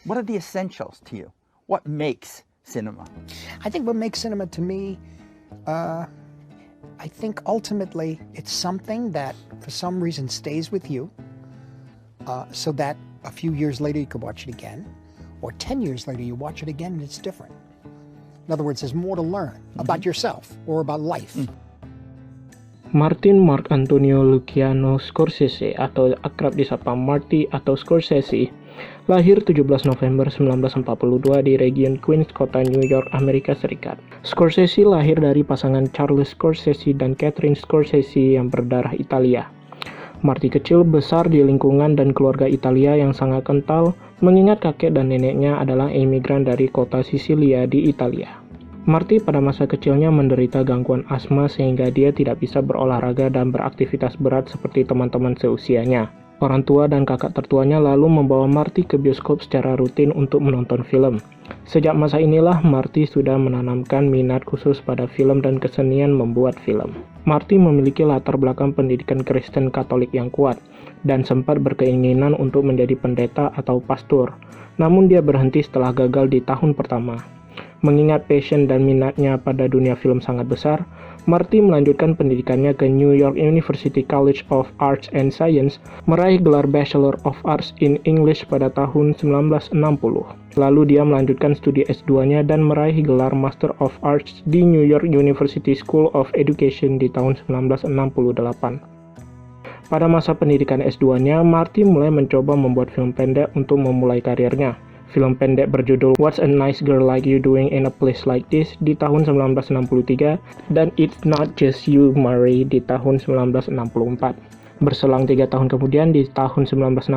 What are the essentials to you? What makes cinema? I think what makes cinema to me, I think ultimately it's something that for some reason stays with you, so that a few years later you could watch it again, or 10 years later you watch it again and it's different. In other words, there's more to learn about yourself or about life. Martin Mark Antonio Luciano Scorsese atau akrab disapa Marty atau Scorsese lahir 17 November 1942 di region Queens, kota New York, Amerika Serikat. Scorsese lahir dari pasangan Charles Scorsese dan Catherine Scorsese yang berdarah Italia. Marty kecil besar di lingkungan dan keluarga Italia yang sangat kental, mengingat kakek dan neneknya adalah imigran dari kota Sisilia di Italia. Marty pada masa kecilnya menderita gangguan asma sehingga dia tidak bisa berolahraga dan beraktivitas berat seperti teman-teman seusianya. Orang tua dan kakak tertuanya lalu membawa Marty ke bioskop secara rutin untuk menonton film. Sejak masa inilah Marty sudah menanamkan minat khusus pada film dan kesenian membuat film. Marty memiliki latar belakang pendidikan Kristen Katolik yang kuat dan sempat berkeinginan untuk menjadi pendeta atau pastor. Namun dia berhenti setelah gagal di tahun pertama. Mengingat passion dan minatnya pada dunia film sangat besar, Marty melanjutkan pendidikannya ke New York University College of Arts and Science, meraih gelar Bachelor of Arts in English pada tahun 1960. Lalu dia melanjutkan studi S2-nya dan meraih gelar Master of Arts di New York University School of Education di tahun 1968. Pada masa pendidikan S2-nya, Marty mulai mencoba membuat film pendek untuk memulai karirnya. Film pendek berjudul What's a Nice Girl Like You Doing in a Place Like This di tahun 1963 dan It's Not Just You Murray di tahun 1964. Berselang 3 tahun kemudian di tahun 1967,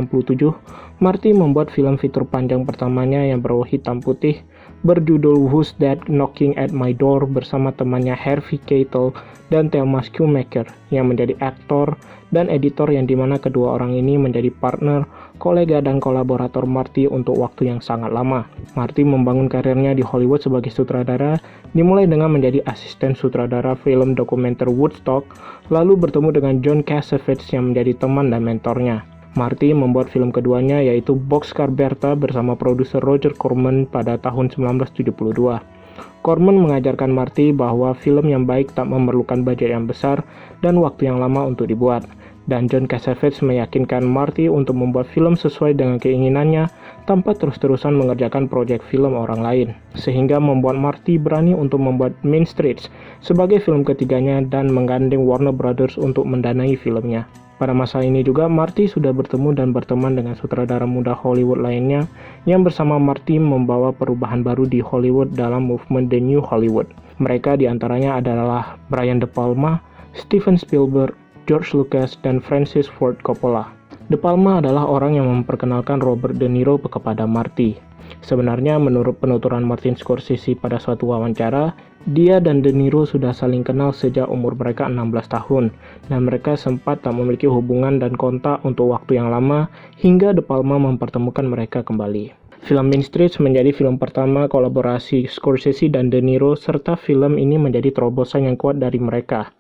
Marty membuat film fitur panjang pertamanya yang berwarna hitam putih berjudul Who's That Knocking at My Door bersama temannya Harvey Keitel dan Thelma Schoonmaker yang menjadi aktor dan editor yang dimana kedua orang ini menjadi partner, kolega dan kolaborator Marty untuk waktu yang sangat lama. Marty membangun karirnya di Hollywood sebagai sutradara, dimulai dengan menjadi asisten sutradara film dokumenter Woodstock, lalu bertemu dengan John Cassavetes yang menjadi teman dan mentornya. Marty membuat film keduanya yaitu Boxcar Bertha bersama produser Roger Corman pada tahun 1972. Corman mengajarkan Marty bahwa film yang baik tak memerlukan budget yang besar dan waktu yang lama untuk dibuat. Dan John Cassavetes meyakinkan Marty untuk membuat film sesuai dengan keinginannya tanpa terus-terusan mengerjakan proyek film orang lain. Sehingga membuat Marty berani untuk membuat Mean Streets sebagai film ketiganya dan menggandeng Warner Brothers untuk mendanai filmnya. Pada masa ini juga Marty sudah bertemu dan berteman dengan sutradara muda Hollywood lainnya yang bersama Marty membawa perubahan baru di Hollywood dalam movement The New Hollywood. Mereka diantaranya adalah Brian De Palma, Steven Spielberg, George Lucas, dan Francis Ford Coppola. De Palma adalah orang yang memperkenalkan Robert De Niro kepada Marty. Sebenarnya menurut penuturan Martin Scorsese pada suatu wawancara, dia dan De Niro sudah saling kenal sejak umur mereka 16 tahun, dan mereka sempat tak memiliki hubungan dan kontak untuk waktu yang lama, hingga De Palma mempertemukan mereka kembali. Film Mean Streets menjadi film pertama kolaborasi Scorsese dan De Niro, serta film ini menjadi terobosan yang kuat dari mereka.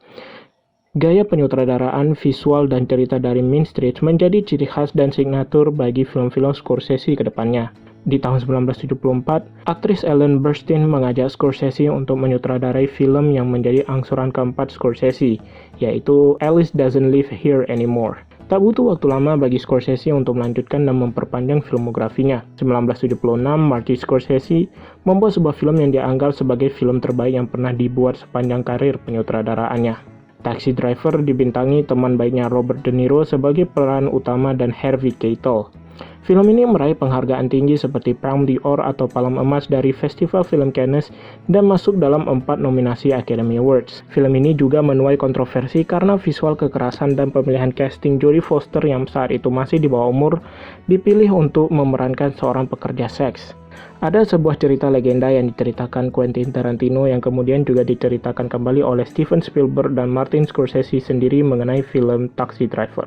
Gaya penyutradaraan, visual, dan cerita dari Mean Streets menjadi ciri khas dan signatur bagi film-film Scorsese ke depannya. Di tahun 1974, aktris Ellen Burstyn mengajak Scorsese untuk menyutradarai film yang menjadi angsuran keempat Scorsese, yaitu Alice Doesn't Live Here Anymore. Tak butuh waktu lama bagi Scorsese untuk melanjutkan dan memperpanjang filmografinya. 1976, Martin Scorsese membuat sebuah film yang dianggap sebagai film terbaik yang pernah dibuat sepanjang karir penyutradaraannya. Taxi Driver dibintangi teman baiknya Robert De Niro sebagai peran utama dan Harvey Keitel. Film ini meraih penghargaan tinggi seperti Palme d'Or atau Palem Emas dari Festival Film Cannes dan masuk dalam 4 nominasi Academy Awards. Film ini juga menuai kontroversi karena visual kekerasan dan pemilihan casting Jodie Foster yang saat itu masih di bawah umur dipilih untuk memerankan seorang pekerja seks. Ada sebuah cerita legenda yang diceritakan Quentin Tarantino yang kemudian juga diceritakan kembali oleh Steven Spielberg dan Martin Scorsese sendiri mengenai film Taxi Driver.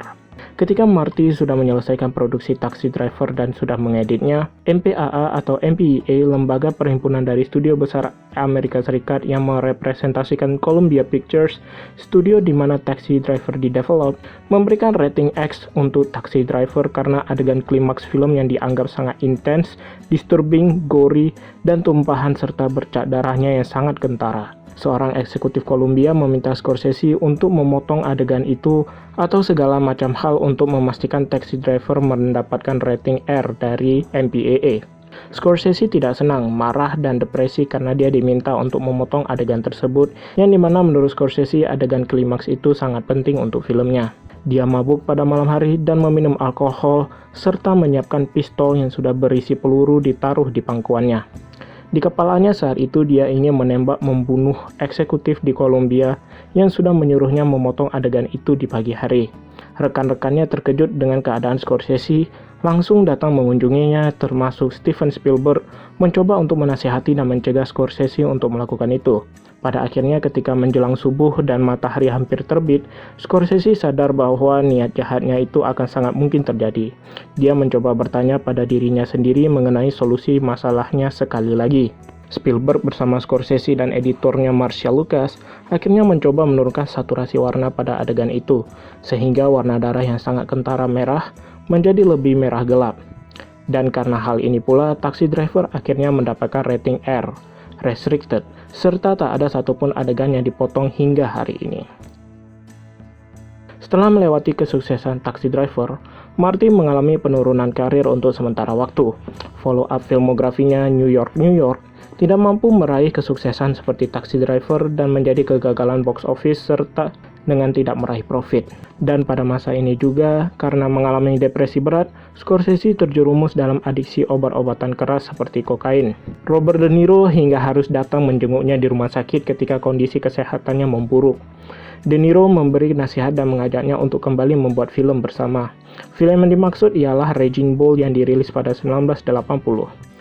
Ketika Marty sudah menyelesaikan produksi Taxi Driver dan sudah mengeditnya, MPAA atau MPAA, lembaga perhimpunan dari studio besar Amerika Serikat yang merepresentasikan Columbia Pictures, studio di mana Taxi Driver didevelop, memberikan rating X untuk Taxi Driver karena adegan klimaks film yang dianggap sangat intens, disturbing, gory, dan tumpahan serta bercak darahnya yang sangat kentara. Seorang eksekutif Columbia meminta Scorsese untuk memotong adegan itu atau segala macam hal untuk memastikan Taxi Driver mendapatkan rating R dari MPAA. Scorsese tidak senang, marah, dan depresi karena dia diminta untuk memotong adegan tersebut, yang dimana menurut Scorsese adegan klimaks itu sangat penting untuk filmnya. Dia mabuk pada malam hari dan meminum alkohol, serta menyiapkan pistol yang sudah berisi peluru ditaruh di pangkuannya. Di kepalanya saat itu dia ingin menembak membunuh eksekutif di Columbia yang sudah menyuruhnya memotong adegan itu di pagi hari. Rekan-rekannya terkejut dengan keadaan Scorsese, langsung datang mengunjunginya termasuk Steven Spielberg, mencoba untuk menasihati dan mencegah Scorsese untuk melakukan itu. Pada akhirnya ketika menjelang subuh dan matahari hampir terbit, Scorsese sadar bahwa niat jahatnya itu akan sangat mungkin terjadi. Dia mencoba bertanya pada dirinya sendiri mengenai solusi masalahnya sekali lagi. Spielberg bersama Scorsese dan editornya Marshall Lucas akhirnya mencoba menurunkan saturasi warna pada adegan itu, sehingga warna darah yang sangat kentara merah menjadi lebih merah gelap. Dan karena hal ini pula, Taxi Driver akhirnya mendapatkan rating R, restricted, serta tak ada satupun adegan yang dipotong hingga hari ini. Setelah melewati kesuksesan Taxi Driver, Marty mengalami penurunan karir untuk sementara waktu. Follow-up filmografinya New York, tidak mampu meraih kesuksesan seperti Taxi Driver dan menjadi kegagalan box office serta dengan tidak meraih profit. Dan pada masa ini juga, karena mengalami depresi berat, Scorsese terjerumus dalam adiksi obat-obatan keras seperti kokain. Robert De Niro hingga harus datang menjenguknya di rumah sakit ketika kondisi kesehatannya memburuk. De Niro memberi nasihat dan mengajaknya untuk kembali membuat film bersama. Film yang dimaksud ialah Raging Bull yang dirilis pada 1980.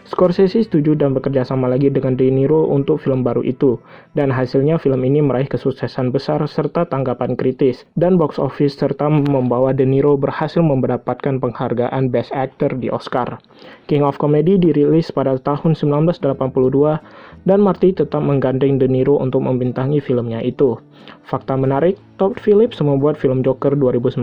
Scorsese setuju dan bekerja sama lagi dengan De Niro untuk film baru itu, dan hasilnya film ini meraih kesuksesan besar serta tanggapan kritis, dan box office serta membawa De Niro berhasil mendapatkan penghargaan Best Actor di Oscar. King of Comedy dirilis pada tahun 1982, dan Marty tetap menggandeng De Niro untuk membintangi filmnya itu. Fakta menarik, Todd Phillips membuat film Joker 2019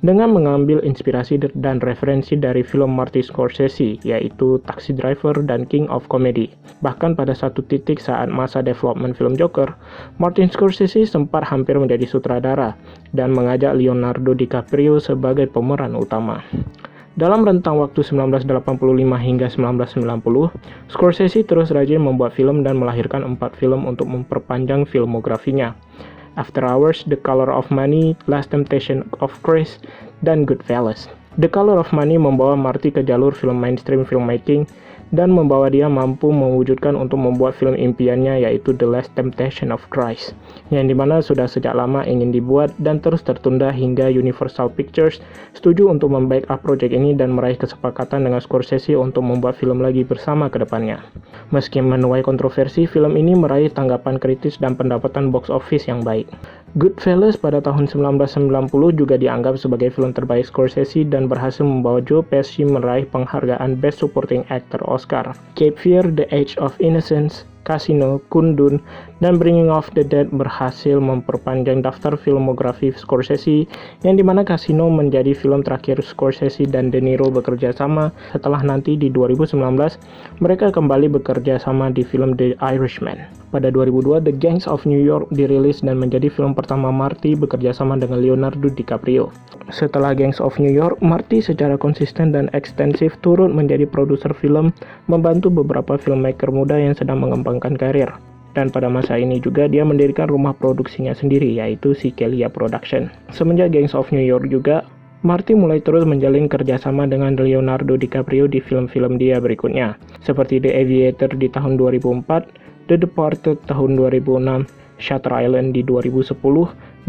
dengan mengambil inspirasi dan referensi dari film Marty Scorsese, yaitu Taxi Driver dan King of Comedy. Bahkan pada satu titik saat masa development film Joker, Martin Scorsese sempat hampir menjadi sutradara dan mengajak Leonardo DiCaprio sebagai pemeran utama. Dalam rentang waktu 1985 hingga 1990, Scorsese terus rajin membuat film dan melahirkan 4 film untuk memperpanjang filmografinya. After Hours, The Color of Money, Last Temptation of Christ, dan Goodfellas. The Color of Money membawa Marty ke jalur film mainstream filmmaking dan membawa dia mampu mewujudkan untuk membuat film impiannya yaitu The Last Temptation of Christ, yang dimana sudah sejak lama ingin dibuat dan terus tertunda hingga Universal Pictures setuju untuk membackup proyek ini dan meraih kesepakatan dengan Scorsese untuk membuat film lagi bersama ke depannya. Meski menuai kontroversi, film ini meraih tanggapan kritis dan pendapatan box office yang baik. Goodfellas pada tahun 1990 juga dianggap sebagai film terbaik Scorsese dan berhasil membawa Joe Pesci meraih penghargaan Best Supporting Actor Oscar. Cape Fear, The Age of Innocence, Casino, Kundun, dan Bringing of the Dead berhasil memperpanjang daftar filmografi Scorsese, yang dimana Casino menjadi film terakhir Scorsese dan De Niro bekerja sama setelah nanti di 2019 mereka kembali bekerja sama di film The Irishman. Pada 2002, The Gangs of New York dirilis dan menjadi film pertama Marty bekerja sama dengan Leonardo DiCaprio. Setelah Gangs of New York, Marty secara konsisten dan ekstensif turut menjadi produser film, membantu beberapa filmmaker muda yang sedang mengembangkan karir. Dan pada masa ini juga dia mendirikan rumah produksinya sendiri, yaitu Sikelia Production. Semenjak Gangs of New York juga, Marty mulai terus menjalin kerjasama dengan Leonardo DiCaprio di film-film dia berikutnya, seperti The Aviator di tahun 2004, The Departed tahun 2006, Shutter Island di 2010,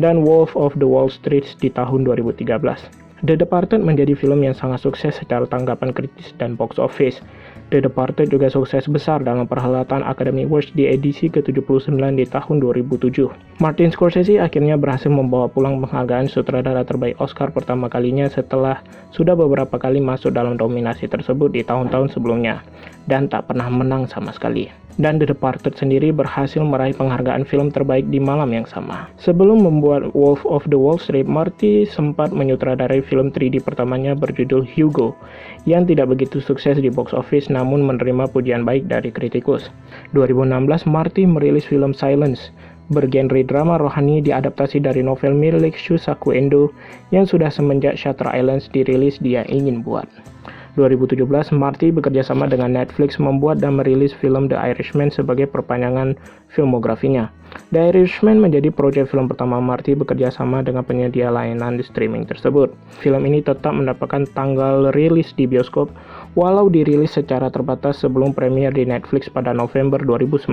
dan Wolf of the Wall Street di tahun 2013. The Departed menjadi film yang sangat sukses secara tanggapan kritis dan box office. The Departed juga sukses besar dalam perhelatan Academy Awards di edisi ke-79 di tahun 2007. Martin Scorsese akhirnya berhasil membawa pulang penghargaan sutradara terbaik Oscar pertama kalinya setelah sudah beberapa kali masuk dalam dominasi tersebut di tahun-tahun sebelumnya, dan tak pernah menang sama sekali. Dan The Departed sendiri berhasil meraih penghargaan film terbaik di malam yang sama. Sebelum membuat Wolf of the Wall Street, Marty sempat menyutradarai film 3D pertamanya berjudul Hugo, yang tidak begitu sukses di box office namun menerima pujian baik dari kritikus. 2016, Marty merilis film Silence, bergenre drama rohani diadaptasi dari novel milik Shusaku Endo yang sudah semenjak Shutter Island dirilis dia ingin buat. 2017, Marty bekerja sama dengan Netflix membuat dan merilis film The Irishman sebagai perpanjangan filmografinya. The Irishman menjadi proyek film pertama Marty bekerja sama dengan penyedia layanan di streaming tersebut. Film ini tetap mendapatkan tanggal rilis di bioskop, walau dirilis secara terbatas sebelum premier di Netflix pada November 2019.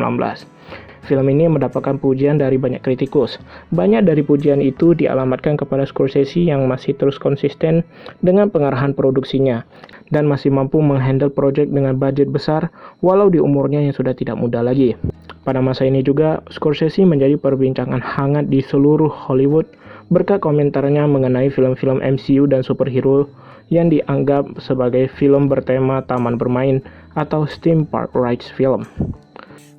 Film ini mendapatkan pujian dari banyak kritikus. Banyak dari pujian itu dialamatkan kepada Scorsese yang masih terus konsisten dengan pengarahan produksinya dan masih mampu menghandle proyek dengan budget besar walau di umurnya yang sudah tidak muda lagi. Pada masa ini juga, Scorsese menjadi perbincangan hangat di seluruh Hollywood berkat komentarnya mengenai film-film MCU dan superhero yang dianggap sebagai film bertema taman bermain atau theme park rides film.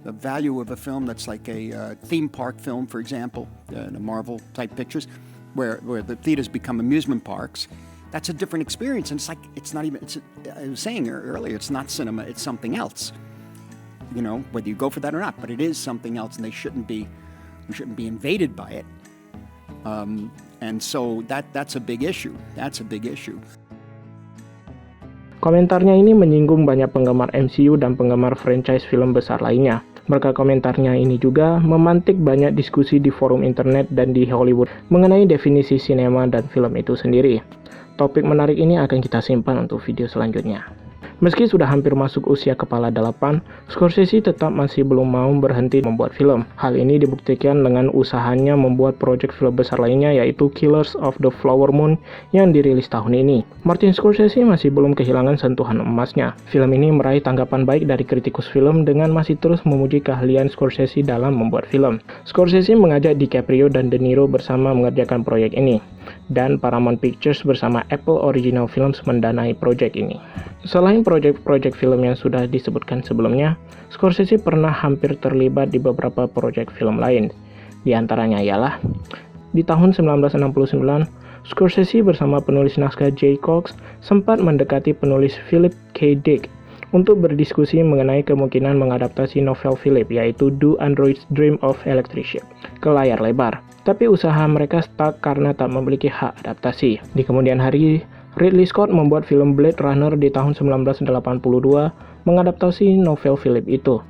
The value of a film that's like a theme park film, for example, the Marvel type pictures, where the theaters become amusement parks, that's a different experience. And it's not even, I was saying earlier, it's not cinema, it's something else. You know, whether you go for that or not, but it is something else, and we shouldn't be invaded by it. And so that's a big issue. That's a big issue. Komentarnya ini menyinggung banyak penggemar MCU dan penggemar franchise film besar lainnya. Berkat komentarnya ini juga memantik banyak diskusi di forum internet dan di Hollywood mengenai definisi sinema dan film itu sendiri. Topik menarik ini akan kita simpan untuk video selanjutnya. Meski sudah hampir masuk usia kepala 8, Scorsese tetap masih belum mau berhenti membuat film. Hal ini dibuktikan dengan usahanya membuat proyek film besar lainnya yaitu Killers of the Flower Moon yang dirilis tahun ini. Martin Scorsese masih belum kehilangan sentuhan emasnya. Film ini meraih tanggapan baik dari kritikus film dengan masih terus memuji keahlian Scorsese dalam membuat film. Scorsese mengajak DiCaprio dan De Niro bersama mengerjakan proyek ini, dan Paramount Pictures bersama Apple Original Films mendanai proyek ini. Selain proyek-proyek film yang sudah disebutkan sebelumnya, Scorsese pernah hampir terlibat di beberapa proyek film lain. Di antaranya ialah, di tahun 1969, Scorsese bersama penulis naskah Jay Cox sempat mendekati penulis Philip K. Dick untuk berdiskusi mengenai kemungkinan mengadaptasi novel Philip yaitu Do Androids Dream of Electric Sheep ke layar lebar. Tapi usaha mereka stuck karena tak memiliki hak adaptasi. Di kemudian hari, Ridley Scott membuat film Blade Runner di tahun 1982 mengadaptasi novel Philip itu.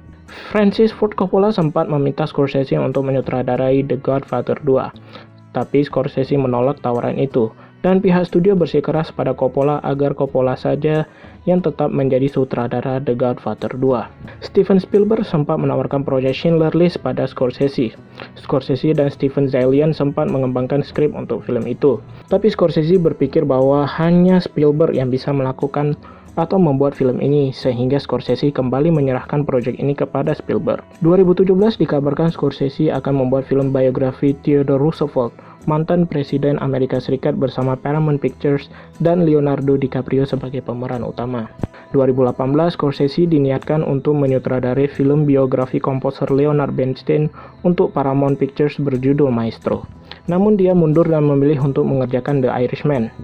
Francis Ford Coppola sempat meminta Scorsese untuk menyutradarai The Godfather 2, tapi Scorsese menolak tawaran itu, dan pihak studio bersikeras pada Coppola agar Coppola saja yang tetap menjadi sutradara The Godfather 2. Steven Spielberg sempat menawarkan proyek Schindler List pada Scorsese. Scorsese dan Steven Zaillian sempat mengembangkan skrip untuk film itu. Tapi Scorsese berpikir bahwa hanya Spielberg yang bisa melakukan atau membuat film ini, sehingga Scorsese kembali menyerahkan proyek ini kepada Spielberg. 2017 dikabarkan Scorsese akan membuat film biografi Theodore Roosevelt, mantan Presiden Amerika Serikat bersama Paramount Pictures dan Leonardo DiCaprio sebagai pemeran utama. 2018, Scorsese diniatkan untuk menyutradarai film biografi komposer Leonard Bernstein untuk Paramount Pictures berjudul Maestro. Namun dia mundur dan memilih untuk mengerjakan The Irishman.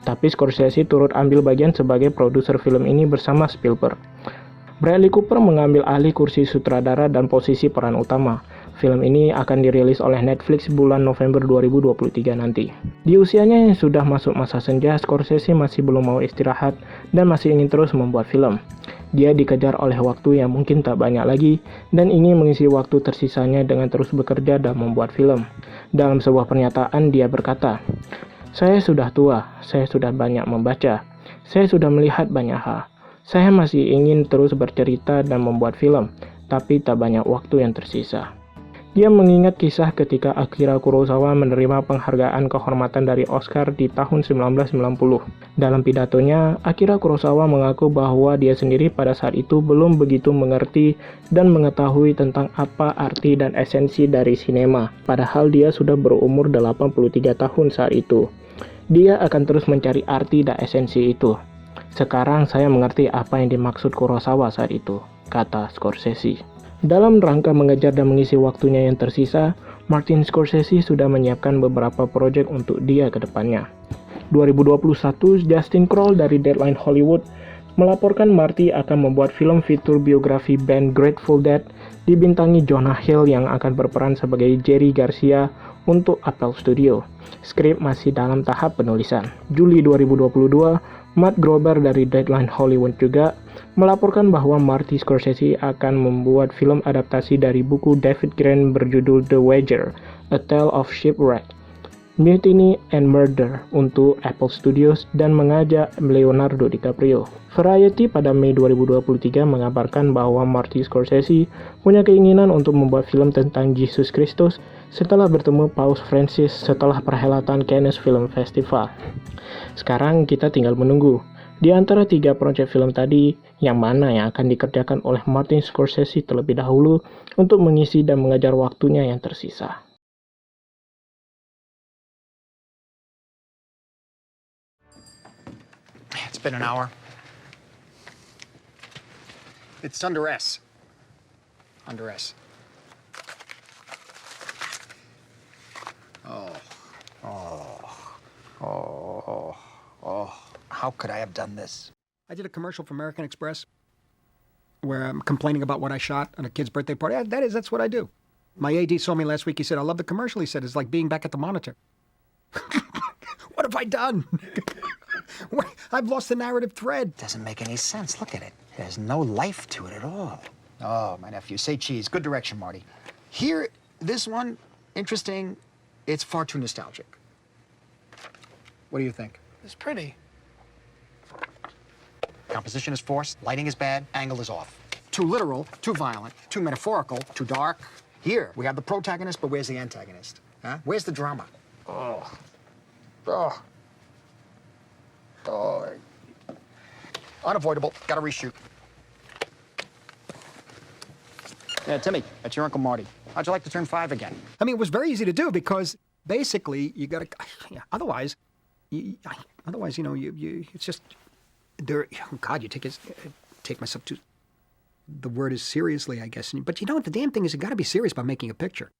Tapi Scorsese turut ambil bagian sebagai produser film ini bersama Spielberg. Bradley Cooper mengambil alih kursi sutradara dan posisi peran utama. Film ini akan dirilis oleh Netflix bulan November 2023 nanti. Di usianya yang sudah masuk masa senja, Scorsese masih belum mau istirahat dan masih ingin terus membuat film. Dia dikejar oleh waktu yang mungkin tak banyak lagi dan ingin mengisi waktu tersisanya dengan terus bekerja dan membuat film. Dalam sebuah pernyataan, dia berkata, "Saya sudah tua, saya sudah banyak membaca, saya sudah melihat banyak hal. Saya masih ingin terus bercerita dan membuat film, tapi tak banyak waktu yang tersisa." Dia mengingat kisah ketika Akira Kurosawa menerima penghargaan kehormatan dari Oscar di tahun 1990. Dalam pidatonya, Akira Kurosawa mengaku bahwa dia sendiri pada saat itu belum begitu mengerti dan mengetahui tentang apa arti dan esensi dari sinema, padahal dia sudah berumur 83 tahun saat itu. Dia akan terus mencari arti dan esensi itu. Sekarang saya mengerti apa yang dimaksud Kurosawa saat itu, kata Scorsese. Dalam rangka mengejar dan mengisi waktunya yang tersisa, Martin Scorsese sudah menyiapkan beberapa proyek untuk dia ke depannya. 2021, Justin Kroll dari Deadline Hollywood melaporkan Marty akan membuat film fitur biografi band Grateful Dead dibintangi Jonah Hill yang akan berperan sebagai Jerry Garcia untuk Apple Studio. Skrip masih dalam tahap penulisan. Juli 2022, Matt Groeber dari Deadline Hollywood juga melaporkan bahwa Marty Scorsese akan membuat film adaptasi dari buku David Grant berjudul The Wager, A Tale of Shipwreck, Mutiny and Murder untuk Apple Studios dan mengajak Leonardo DiCaprio. Variety pada Mei 2023 mengabarkan bahwa Marty Scorsese punya keinginan untuk membuat film tentang Yesus Kristus setelah bertemu Paus Francis setelah perhelatan Cannes Film Festival. Sekarang kita tinggal menunggu. Di antara 3 proyek film tadi, yang mana yang akan dikerjakan oleh Martin Scorsese terlebih dahulu untuk mengisi dan mengejar waktunya yang tersisa. It's been an hour. It's under S. Under S. How could I have done this? I did a commercial for American Express where I'm complaining about what I shot on a kid's birthday party. That's what I do. My AD saw me last week. He said, I love the commercial. He said, it's like being back at the monitor. What have I done? I've lost the narrative thread. Doesn't make any sense. Look at it. There's no life to it at all. Oh, my nephew. Say cheese. Good direction, Marty. Here, this one, interesting. It's far too nostalgic. What do you think? It's pretty. Composition is forced, lighting is bad, angle is off. Too literal, too violent, too metaphorical, too dark. Here, we have the protagonist, but where's the antagonist? Huh? Where's the drama? Unavoidable. Gotta reshoot. Yeah, Timmy, that's your Uncle Marty. How'd you like to turn 5 again? I mean, it was very easy to do because basically you gotta. Otherwise, it's just there. Oh God, you take myself too. The word is seriously, I guess. But you know what? The damn thing is, you got to be serious about making a picture.